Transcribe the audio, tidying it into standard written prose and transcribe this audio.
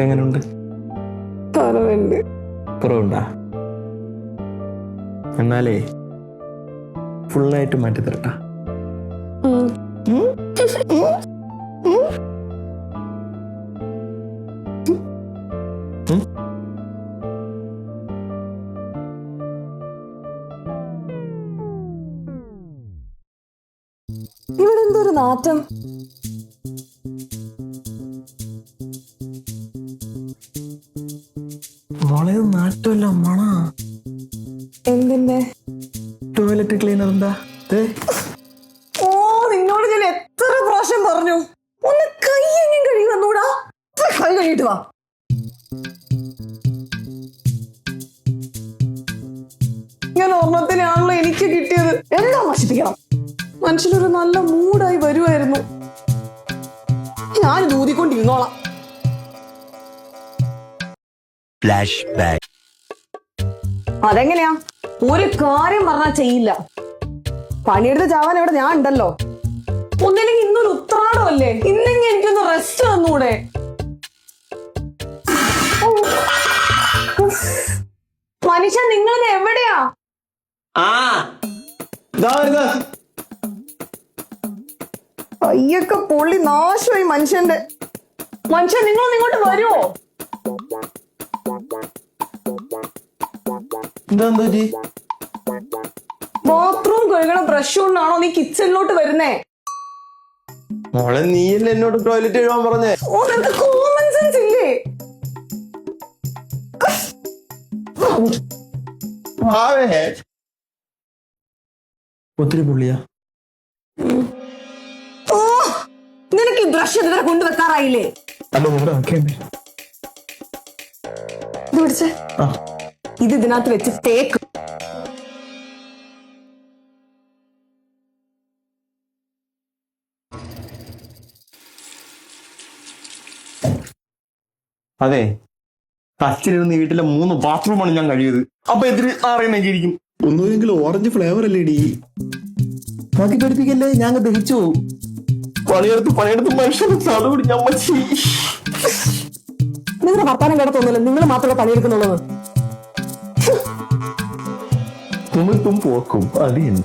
എങ്ങനെയുണ്ട്? കുറവുണ്ടാ? എന്നാലേ ഫുള്ളായിട്ട് മാറ്റി തരട്ടാ. ഇവിടെ എന്തൊരു നാറ്റം. മോളെ നാട്ടമല്ല മണ. എന്തിന്റെ? Toilet cleaner. എന്താ? ഓ, നിന്നോട് ഞാൻ എത്ര പ്രാവശ്യം പറഞ്ഞു, ഒന്ന് കൈ എങ്ങനെ കഴുകി വന്നൂടാ. കൈ കഴുകിട്ട് വാ. ഞാൻ ഓർമ്മത്തിനാണല്ലോ എനിക്ക് കിട്ടിയത്. എല്ലാം നശിപ്പിക്കണം. മനുഷ്യനൊരു നല്ല മൂഡായി വരുമായിരുന്നു. ഞാൻ ഊതിക്കൊണ്ടിരുന്നോളാം. അതെങ്ങനെയാ? ഒരു കാര്യം പറഞ്ഞാൽ ചെയ്യില്ല. പണിയെടുത്ത് ചാവാൻ ഇവിടെ ഞാൻ ഉണ്ടല്ലോ. ഒന്നില്ലെങ്കിൽ ഇന്നൊരു ഉത്രാടമല്ലേ, ഇന്നെങ്കിൽ എനിക്കൊന്ന് റെസ്റ്റ് തന്നൂടെ? മനുഷ്യ, നിങ്ങൾ എവിടെയാ? കയ്യൊക്കെ പൊള്ളി നാശമായി മനുഷ്യന്റെ. മനുഷ്യൻ, നിങ്ങളൊന്ന് ഇങ്ങോട്ട് വരുമോ? ബാത്റൂം കഴുകണ ബ്രഷ് കൊണ്ടാണോ നീ കിച്ചണിലോട്ട് വരുന്നേ? മോളെ, നീയല്ലേ എന്നോട് ടോയ്ലറ്റ് കഴുകാൻ പറഞ്ഞേ? ഓ, നിനക്ക് കോമൺ സെൻസ് ഇല്ലേ? ഒത്തിരി പുള്ളിയാ. ഓ, നിനക്ക് ഈ ബ്രഷ് ഇതുവരെ കൊണ്ടുവെക്കാറായില്ലേ? ഇത് പിടിച്ചേ. ഇത് ഇതിനകത്ത് വെച്ച് തേക്ക്. അതെ, അച്ഛനിരുന്ന് വീട്ടിലെ 3 ബാത്റൂമാണ് ഞാൻ കഴിയത്. അപ്പൊ എതിര് അറിയുന്നെങ്കിലും ഒന്നുമില്ലെങ്കിലും ഓറഞ്ച് ഫ്ലേവർ അല്ലേ ഡി. ബാക്കി പഠിപ്പിക്കല്ലേ, ഞാൻ ദഹിച്ചു. പണിയെടുത്ത് മനുഷ്യനെ അതുകൂടി ഞാൻ മച്ചി. നിങ്ങളുടെ ഭർത്താനം കേട്ടതൊന്നുമില്ല, നിങ്ങൾ മാത്രമേ പണിയെടുക്കുന്നുള്ളത്. തുമ്മിട്ടും പോക്കും അടിയൻ.